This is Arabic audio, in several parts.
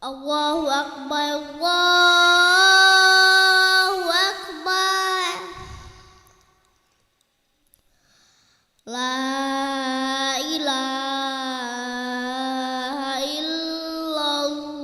الله أكبر الله أكبر لا إله إلا الله.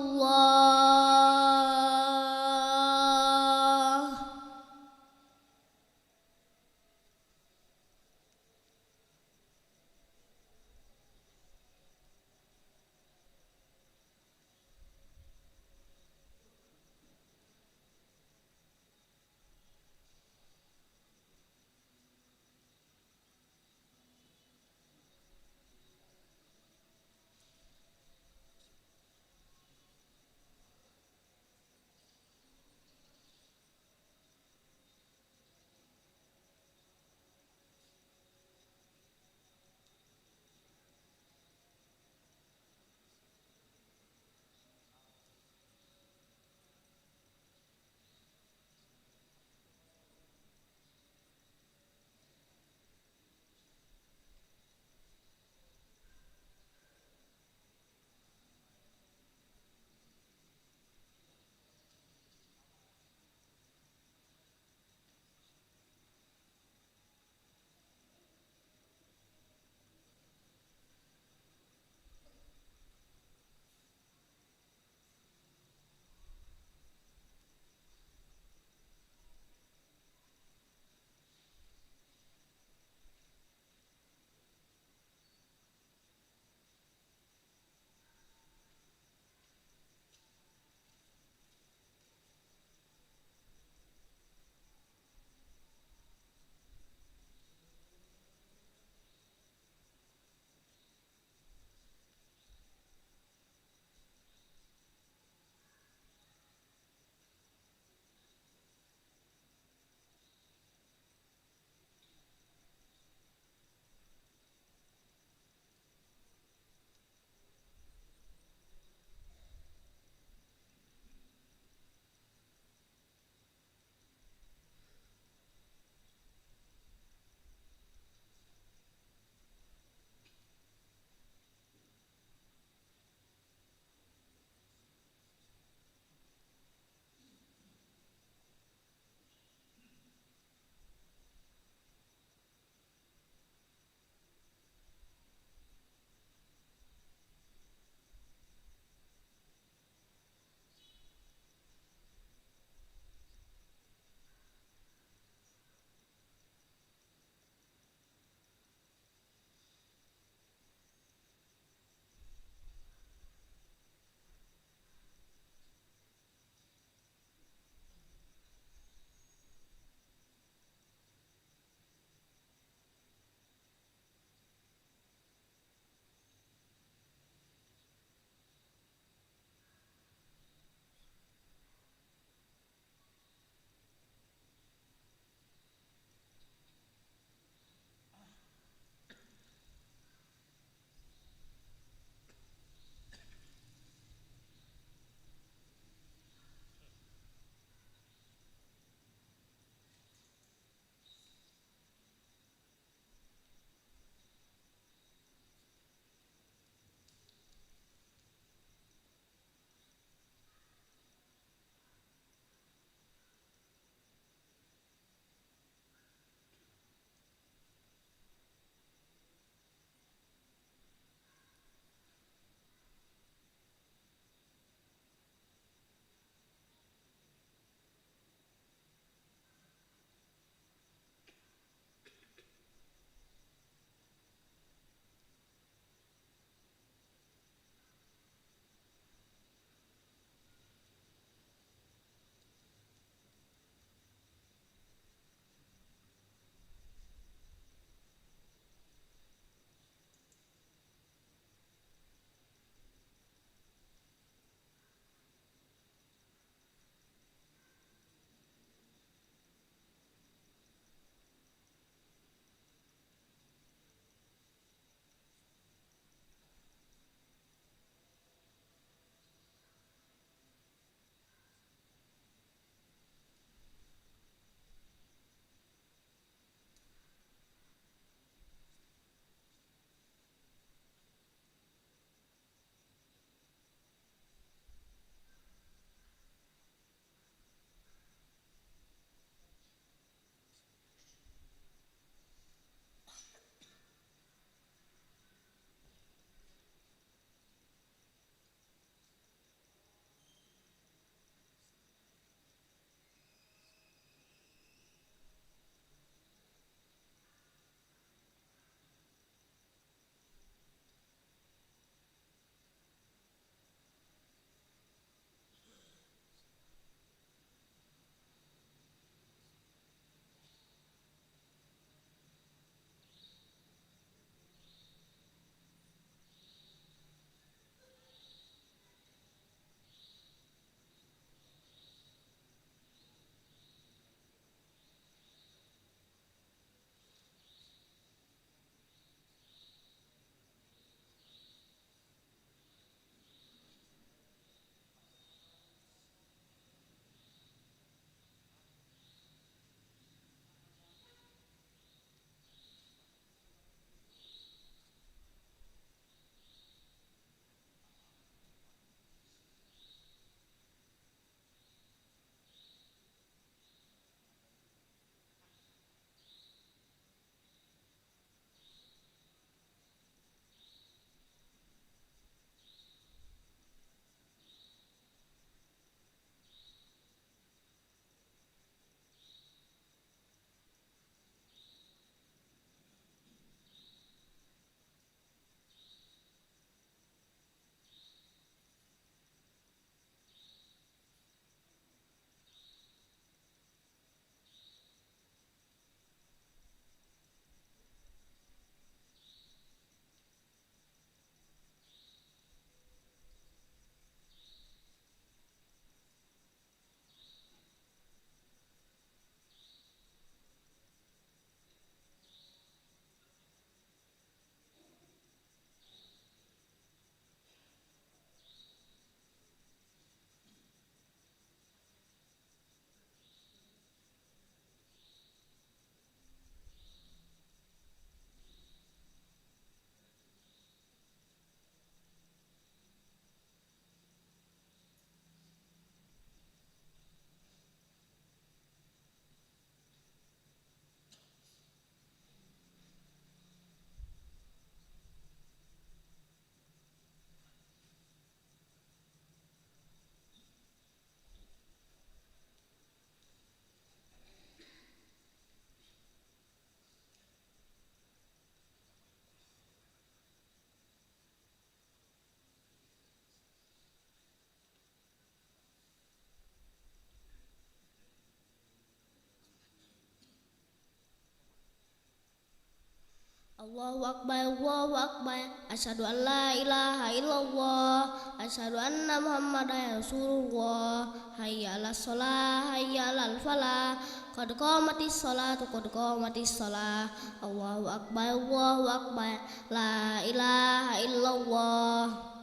Allahu Akbar, Allahu Akbar. Asyhadu an la ilaha illallah. Asyhadu anna Muhammadan Rasulullah. Hayya 'alas shalah, hayya 'alal falah. Qad qamatis sholatu, qad qamatis shalah. Allahu Akbar, Allahu Akbar. La ilaha illallah.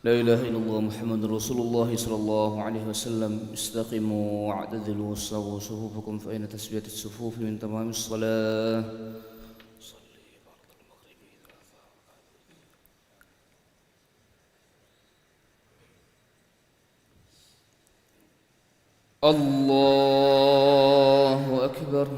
لا إله إلا الله محمد رسول الله صلى الله عليه وسلم. استقيموا واعتدلوا واصطفوا صفوفكم فإن تسوية الصفوف من تمام الصلاة. الله أكبر.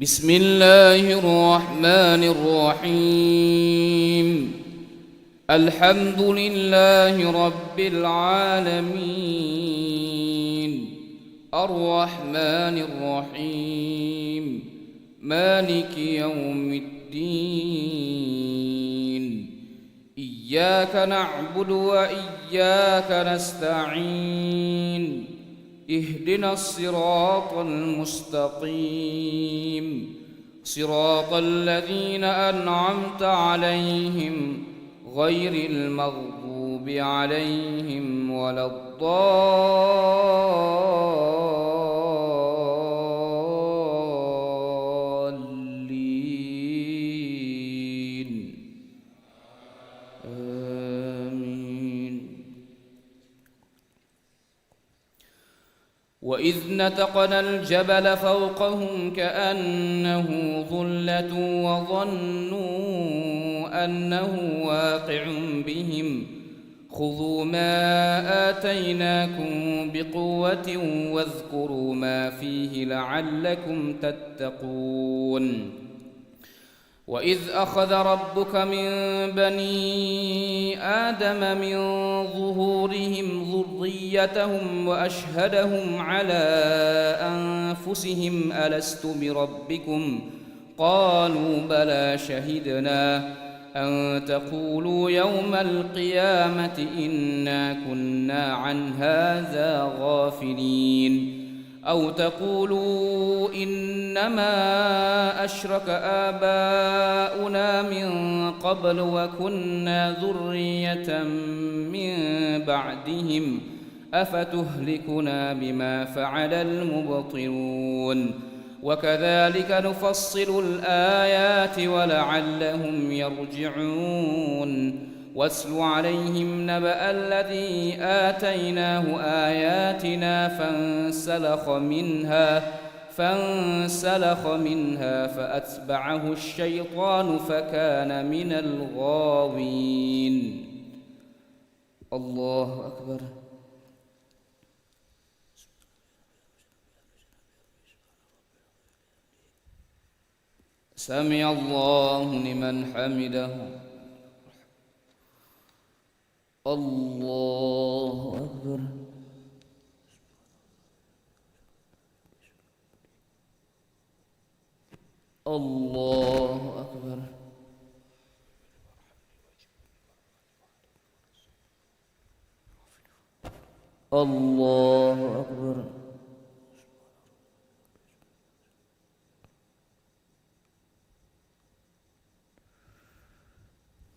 بسم الله الرحمن الرحيم. الحمد لله رب العالمين. الرحمن الرحيم. مالك يوم الدين. إياك نعبد وإياك نستعين. اهدنا الصراط المستقيم. صراط الذين أنعمت عليهم غير المغضوب عليهم ولا الضالين. وإذ نتقنا الجبل فوقهم كأنه ظلة وظنوا أنه واقع بهم خذوا ما آتيناكم بقوة واذكروا ما فيه لعلكم تتقون. وإذ أخذ ربك من بني آدم من ظهورهم ذريتهم وأشهدهم على أنفسهم ألست بربكم قالوا بلى شهدنا أن تقولوا يوم القيامة إنا كنا عن هذا غافلين أو تقولوا إنما أشرك آباؤنا من قبل وكنا ذرية من بعدهم أفتهلكنا بما فعل المبطلون وكذلك نفصل الآيات ولعلهم يرجعون. واتل عليهم نبأ الذي آتيناه آياتنا فانسلخ منها فأتبعه الشيطان فكان من الغاوين. الله أكبر. سمع الله لمن حمده. الله أكبر. الله أكبر. الله أكبر.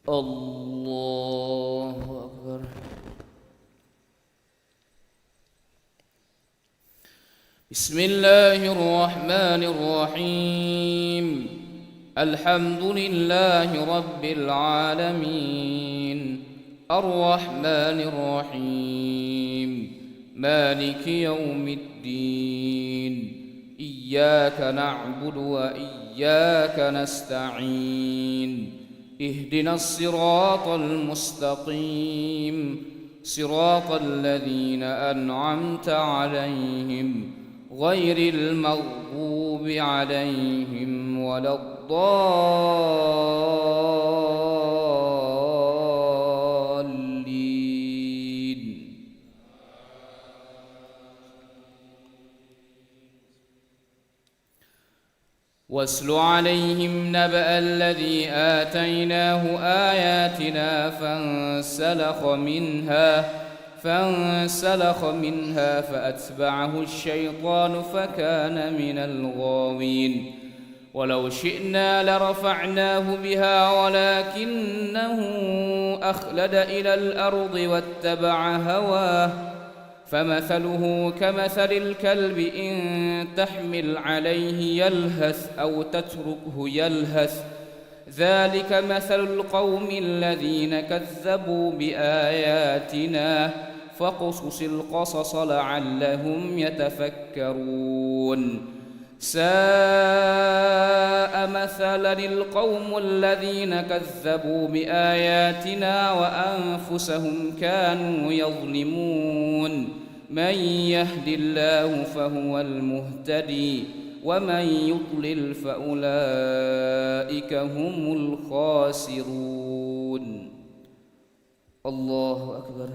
الله أكبر. بسم الله الرحمن الرحيم. الحمد لله رب العالمين. الرحمن الرحيم. مالك يوم الدين. إياك نعبد وإياك نستعين اهدنا الصراط المستقيم صراط الذين أنعمت عليهم غير المغضوب عليهم ولا الضالين. واتل عليهم نبأ الذي آتيناه آياتنا فانسلخ منها فأتبعه الشيطان فكان من الغاوين. ولو شئنا لرفعناه بها ولكنه أخلد إلى الأرض واتبع هواه فمثله كمثل الكلب إن تحمل عليه يلهث أو تتركه يلهث ذلك مثل القوم الذين كذبوا بآياتنا فاقصص القصص لعلهم يتفكرون. ساء مثلا القوم الذين كذبوا بآياتنا وأنفسهم كانوا يظلمون. من يهد الله فهو المهتدي ومن يضلل فأولئك هم الخاسرون. الله أكبر.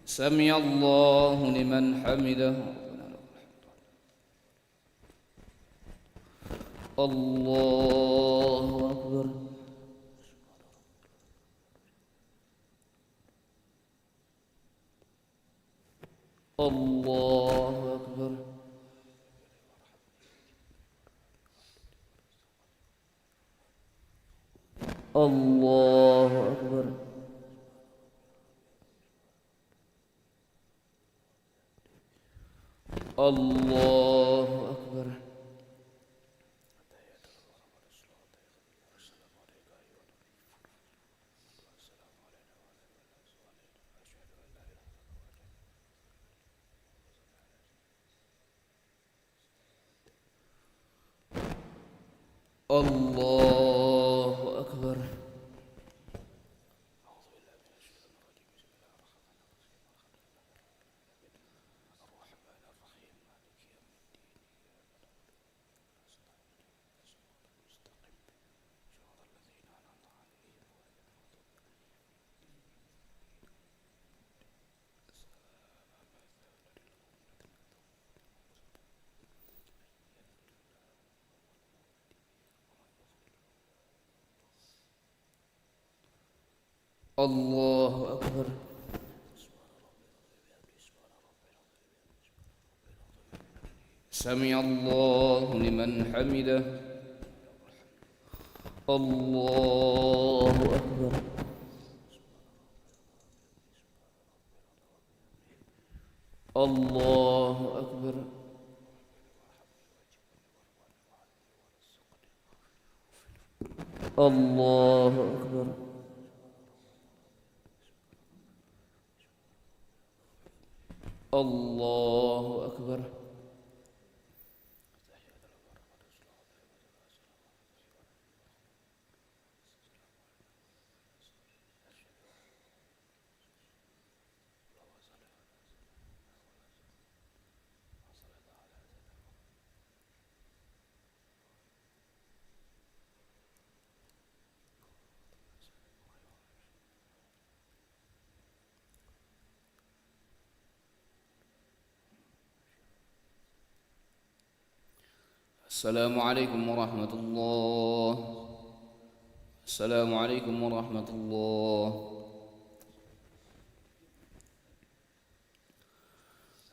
سمع الله لمن حمده. الله أكبر. الله أكبر. الله أكبر. الله أكبر. الله أكبر. الله أكبر. سمع الله لمن حمده. الله أكبر. الله أكبر. الله أكبر. الله أكبر. السلام عليكم ورحمة الله. السلام عليكم ورحمة الله.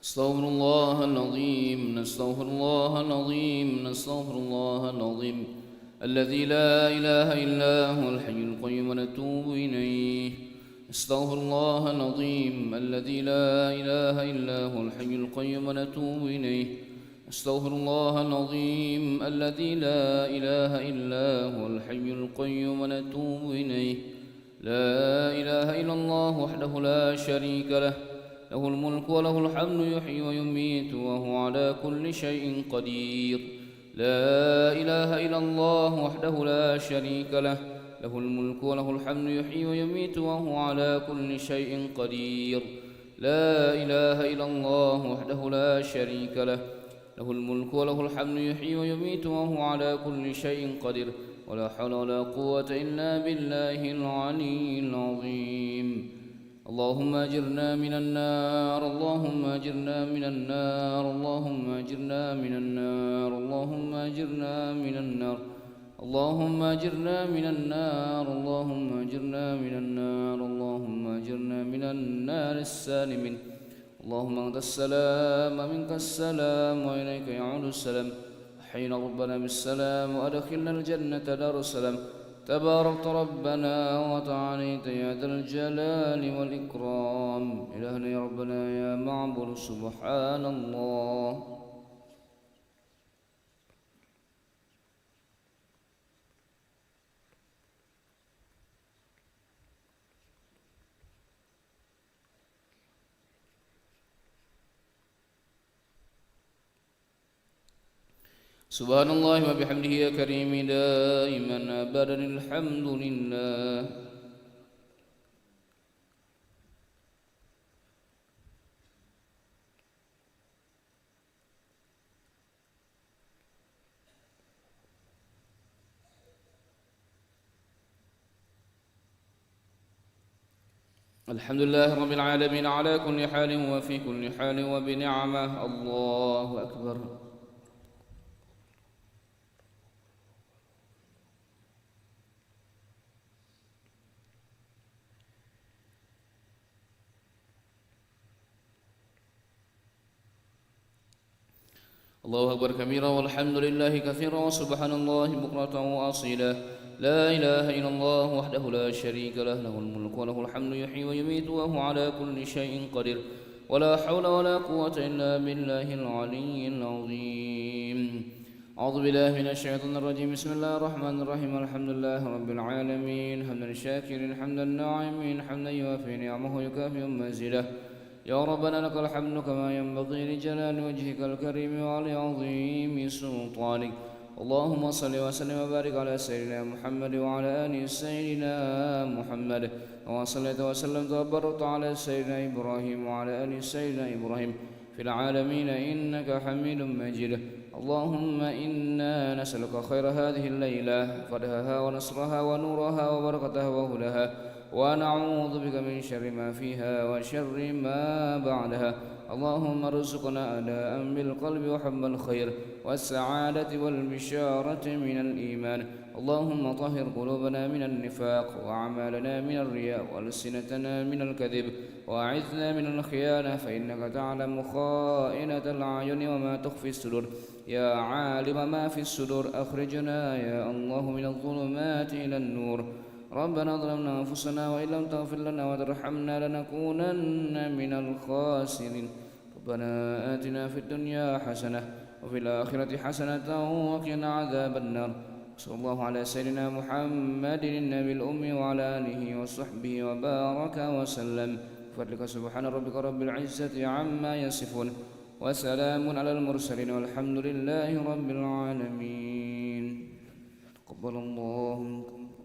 استغفر الله العظيم. نستغفر الله العظيم. نستغفر الله العظيم الذي لا إله إلا هو الحي القيوم ونتوب إليه. استغفر الله العظيم الذي لا إله إلا هو الحي القيوم ونتوب إليه. استغفر الله العظيم الذي لا إله إلا هو الحي القيوم ونتوب إليه. لا إله إلا الله وحده لا شريك له له الملك وله الحمد يحيي ويميت وهو على كل شيء قدير لا إله إلا الله وحده لا شريك له له الملك وله الحمد يحيي ويميت وهو على كل شيء قدير لا إله إلا الله وحده لا شريك له له الملك وله الحمد يحيي ويميت وهو على كل شيء قدير ولا حول ولا قوة إلا بالله العلي العظيم اللهم أجرنا من النار اللهم أجرنا من النار اللهم أجرنا من النار اللهم أجرنا من النار اللهم أجرنا من النار اللهم أجرنا من النار اللهم أجرنا من النار السالمين اللهم أنت السلام منك السلام وإليك يعود السلام حين ربنا بالسلام وأدخلنا الجنة دار السلام تباركت ربنا وتعاليت يا ذا الجلال والإكرام إلهنا يا ربنا يا معبود سبحان الله سبحان الله وبحمده يا كريم دائما أبدا الحمد لله الحمد لله رب العالمين على كل حال وفي كل حال وبنعمه الله أكبر الله أكبر كبيرا والحمد لله كثيرا وسبحان الله بكرة وأصيلا لا إله إلا الله وحده لا شريك له له الملك وله الحمد يحيي ويميت وهو على كل شيء قدير ولا حول ولا قوة إلا بالله العلي العظيم أعوذ بالله من الشيطان الرجيم بسم الله الرحمن الرحيم الحمد لله رب العالمين حمدا شاكرا حمدا ناعمين حمدا يوافي نعمه ويكافئ مزيده يا ربنا لك الحمد كما ينبغي لجلال وجهك الكريم ولعظيم سلطانك اللهم صل وسلم وبارك على سيدنا محمد وعلى آل سيدنا محمد كما صليت وسلمت وباركت على سيدنا إبراهيم وعلى آل سيدنا إبراهيم في العالمين إنك حميد مجيد اللهم إنا نسألك خير هذه الليلة فضلها ونصرها ونورها وبركتها وهداها ونعوذ بك من شر ما فيها وشر ما بعدها اللهم ارزقنا أداء بالقلب وحب الخير والسعادة والبشارة من الإيمان اللهم طهر قلوبنا من النفاق وأعمالنا من الرياء وألسنتنا من الكذب وأعذنا من الخيانة فإنك تعلم خائنة الأعين وما تخفي الصدور يا عالم ما في الصدور أخرجنا يا الله من الظلمات إلى النور ربنا ظلمنا أنفسنا وإن لم تغفر لنا وترحمنا لنكونن من الخاسرين ربنا آتنا في الدنيا حسنة وفي الآخرة حسنة وقنا عذاب النار صلى الله على سيدنا محمد النبي الأمي وعلى آله وصحبه وبارك وسلم فضلك سبحان ربك رب العزة عما يصفون وسلام على المرسلين والحمد لله رب العالمين تقبل الله منكم